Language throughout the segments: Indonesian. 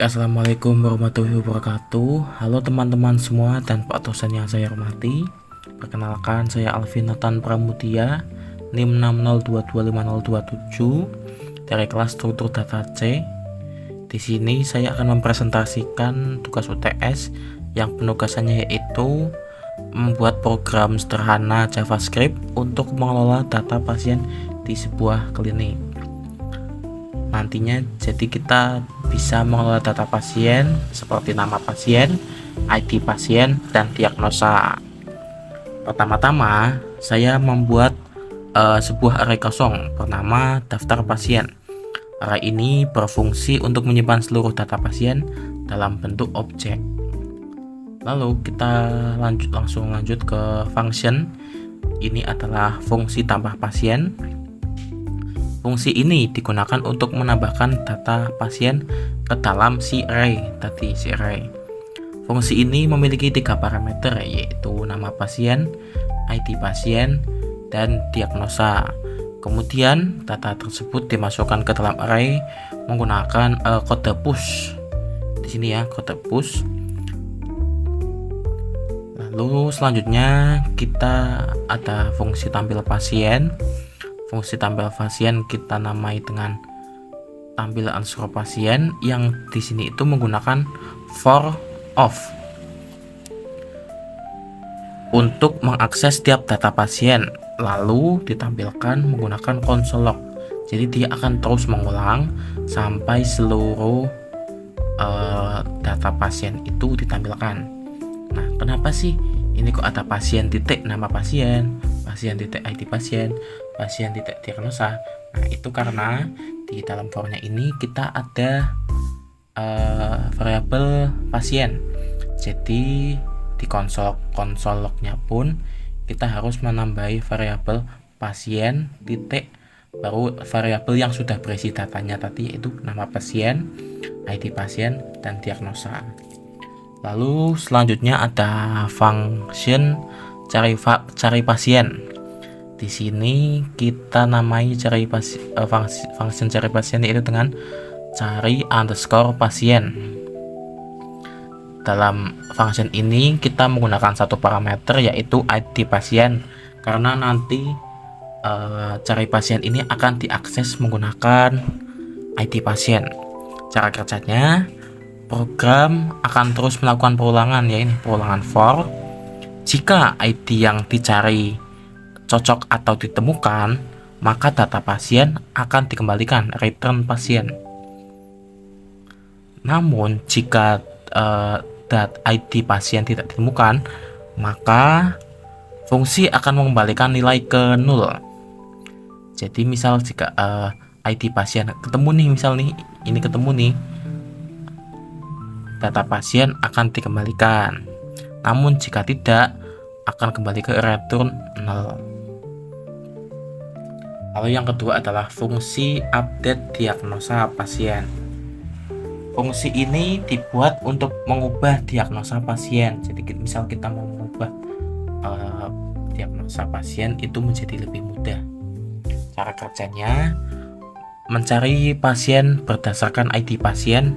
Assalamualaikum warahmatullahi wabarakatuh. Halo teman-teman semua dan Pak dosen yang saya hormati. Perkenalkan, saya Alvin Nathan Pramudia, NIM 602250027 dari kelas struktur data C. Di sini saya akan mempresentasikan tugas UTS yang penugasannya yaitu membuat program sederhana JavaScript untuk mengelola data pasien di sebuah klinik. Nantinya jadi kita bisa mengelola data pasien seperti nama pasien, ID pasien, dan diagnosa. Pertama-tama saya membuat sebuah array kosong bernama daftar pasien. Array ini berfungsi untuk menyimpan seluruh data pasien dalam bentuk objek. Lalu kita langsung lanjut ke function. Ini adalah fungsi tambah pasien. Fungsi ini digunakan untuk menambahkan data pasien ke dalam si array tadi, si array. Fungsi ini memiliki 3 parameter, yaitu nama pasien, ID pasien, dan diagnosa. Kemudian data tersebut dimasukkan ke dalam array menggunakan kode push. Di sini ya, kode push. Lalu selanjutnya kita ada fungsi tampil pasien. Fungsi tampil pasien kita namai dengan tampil underscore pasien yang di sini itu menggunakan for of untuk mengakses setiap data pasien, lalu ditampilkan menggunakan console log. Jadi dia akan terus mengulang sampai seluruh data pasien itu ditampilkan. Nah, kenapa sih ini kok ada pasien titik nama pasien, pasien titik ID pasien, pasien titik diagnosa? Nah, itu karena di dalam fornya ini kita ada variabel pasien. Jadi di konsol lognya pun kita harus menambahi variabel pasien titik baru variabel yang sudah berisi datanya tadi, yaitu nama pasien, ID pasien, dan diagnosa. Lalu selanjutnya ada function cari pasien. Di sini kita namai function cari pasien yaitu dengan cari underscore pasien. Dalam function ini kita menggunakan satu parameter yaitu ID pasien, karena nanti cari pasien ini akan diakses menggunakan ID pasien. Cara kerjanya, program akan terus melakukan perulangan, ya ini perulangan for. Jika ID yang dicari cocok atau ditemukan, maka data pasien akan dikembalikan, return pasien. Namun jika ID pasien tidak ditemukan, maka fungsi akan mengembalikan nilai ke 0. Jadi misal jika ID pasien ketemu nih, misal nih ini ketemu nih, data pasien akan dikembalikan. Namun jika tidak, akan kembali ke return 0. Lalu yang kedua adalah fungsi update diagnosa pasien. Fungsi ini dibuat untuk mengubah diagnosa pasien. Jadi misal kita mau mengubah diagnosa pasien itu menjadi lebih mudah. Cara kerjanya, mencari pasien berdasarkan ID pasien.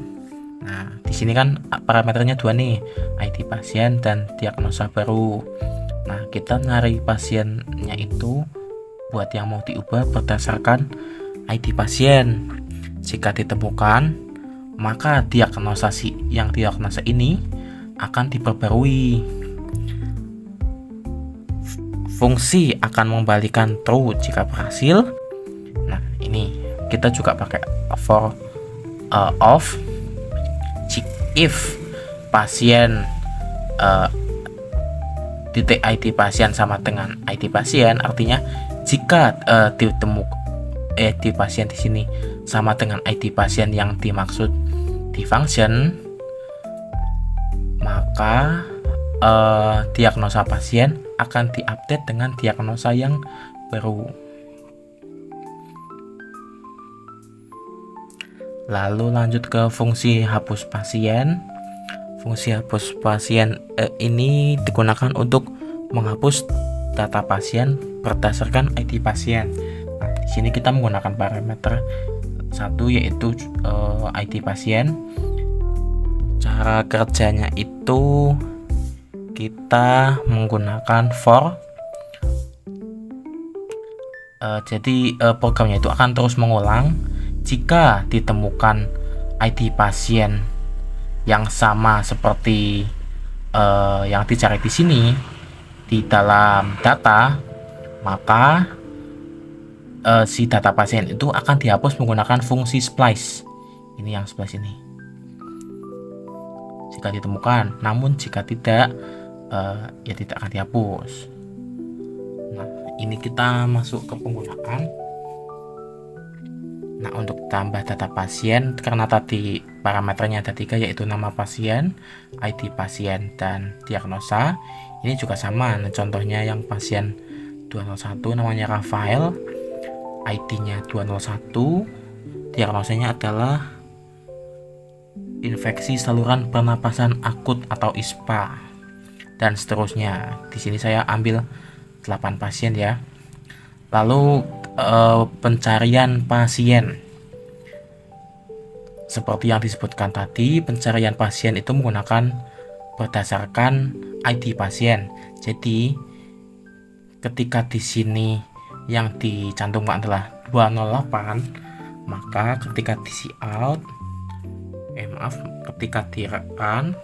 Nah, di sini kan parameternya 2 nih, ID pasien dan diagnosa baru. Nah, kita nyari pasiennya itu buat yang mau diubah berdasarkan ID pasien. Jika ditemukan, maka diagnosa ini akan diperbarui. Fungsi akan mengembalikan true jika berhasil. Nah, ini kita juga pakai for of if pasien titik ID pasien sama dengan ID pasien, artinya jika di pasien di sini sama dengan ID pasien yang dimaksud di function, maka diagnosa pasien akan diupdate dengan diagnosa yang baru. Lalu lanjut ke fungsi hapus pasien. Fungsi hapus pasien ini digunakan untuk menghapus data pasien berdasarkan ID pasien. Nah, di sini kita menggunakan parameter satu yaitu ID pasien. Cara kerjanya itu kita menggunakan for. Jadi programnya itu akan terus mengulang jika ditemukan ID pasien yang sama seperti yang dicari di sini di dalam data, maka si data pasien itu akan dihapus menggunakan fungsi splice. Ini yang sebelah sini. Jika ditemukan, namun jika tidak, ya tidak akan dihapus. Nah, ini kita masuk ke penggunaan. Nah, untuk tambah data pasien, karena tadi parameternya ada 3, yaitu nama pasien, ID pasien, dan diagnosa. Ini juga sama. Nah, contohnya yang pasien 201 namanya Rafael, ID-nya 201, diagnosanya adalah infeksi saluran pernapasan akut atau ISPA, dan seterusnya. Di sini saya ambil 8 pasien ya. Lalu pencarian pasien, seperti yang disebutkan tadi, pencarian pasien itu menggunakan berdasarkan ID pasien. Jadi ketika di sini yang dicantumkan adalah 208, maka ketika di cout, ketika di run,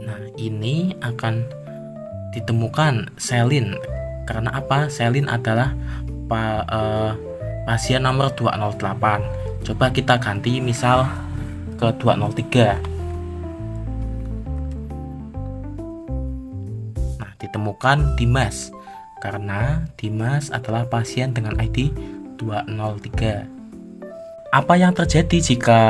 nah ini akan ditemukan Selin. Karena apa? Selin adalah pasien nomor 208. Coba kita ganti misal ke 203. Nah, ditemukan Dimas, karena Dimas adalah pasien dengan ID 203. Apa yang terjadi jika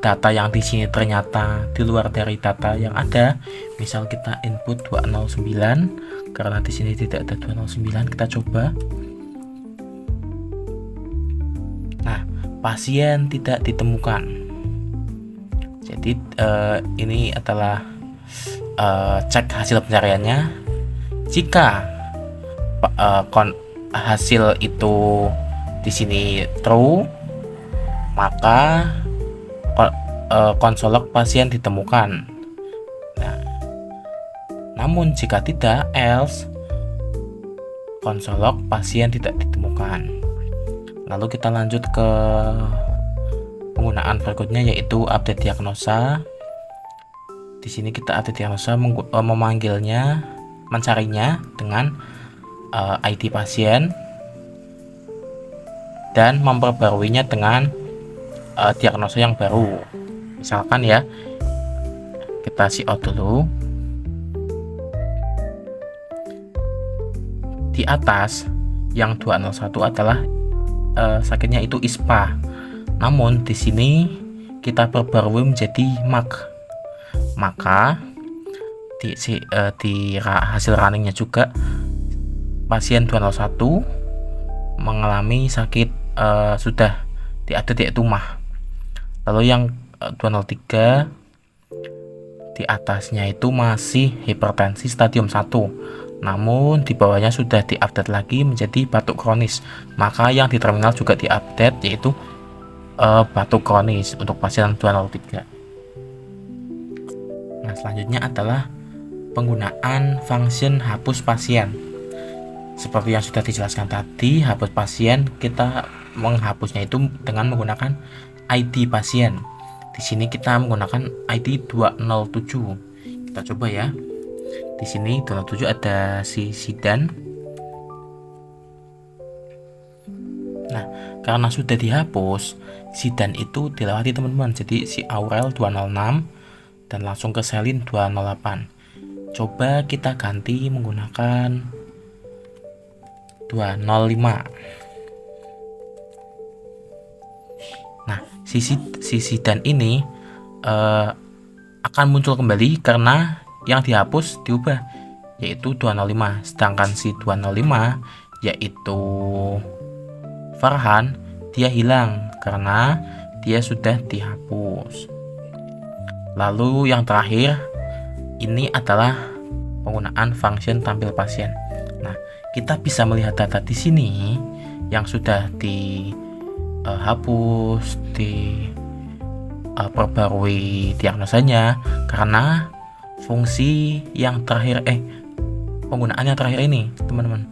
data yang di sini ternyata di luar dari data yang ada? Misal kita input 209, karena di sini tidak ada 209, kita coba. Nah, pasien tidak ditemukan. Jadi ini adalah cek hasil pencariannya. Jika hasil itu di sini true, maka konsolog pasien ditemukan. Nah, namun jika tidak, else, konsolog pasien tidak ditemukan. Lalu kita lanjut ke penggunaan berikutnya, yaitu update diagnosa. Di sini kita update diagnosa mencarinya dengan ID pasien dan memperbaruinya dengan diagnosa yang baru. Misalkan ya, kita cout dulu. Di atas yang 201 adalah sakitnya itu ISPA. Namun di sini kita perbarui menjadi MAC. Maka di hasil runningnya juga pasien 201 mengalami sakit sudah diupdate, yaitu MAH. Lalu yang 203 di atasnya itu masih hipertensi stadium 1, namun di bawahnya sudah diupdate lagi menjadi batuk kronis. Maka yang di terminal juga diupdate, yaitu batuk kronis untuk pasien 203. Nah, selanjutnya adalah penggunaan function hapus pasien. Seperti yang sudah dijelaskan tadi, hapus pasien, kita menghapusnya itu dengan menggunakan ID pasien. Di sini kita menggunakan ID 207. Kita coba ya. Di sini 207 ada si Sidan. Nah, karena sudah dihapus, Sidan itu dilewati teman-teman. Jadi si Aurel 206 dan langsung ke Selin 208. Coba kita ganti menggunakan 205. Nah, si Sidan ini akan muncul kembali karena yang dihapus diubah, yaitu 205. Sedangkan si 205 yaitu Farhan, dia hilang karena dia sudah dihapus. Lalu yang terakhir ini adalah penggunaan function tampil pasien. Nah, kita bisa melihat data di sini yang sudah dihapus, perbarui diagnosanya, karena fungsi yang terakhir penggunaannya terakhir ini teman-teman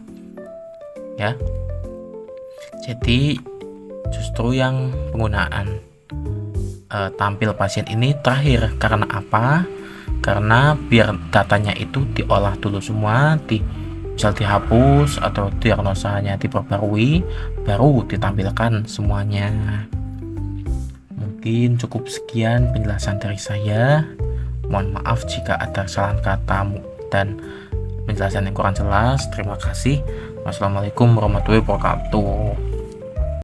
ya. Jadi justru yang penggunaan tampil pasien ini terakhir. Karena apa? Karena biar datanya itu diolah dulu semua, misal dihapus atau diagnosanya diperbarui, baru ditampilkan semuanya. Mungkin cukup sekian penjelasan dari saya. Mohon maaf jika ada kesalahan kata dan penjelasan yang kurang jelas. Terima kasih. Wassalamualaikum warahmatullahi wabarakatuh.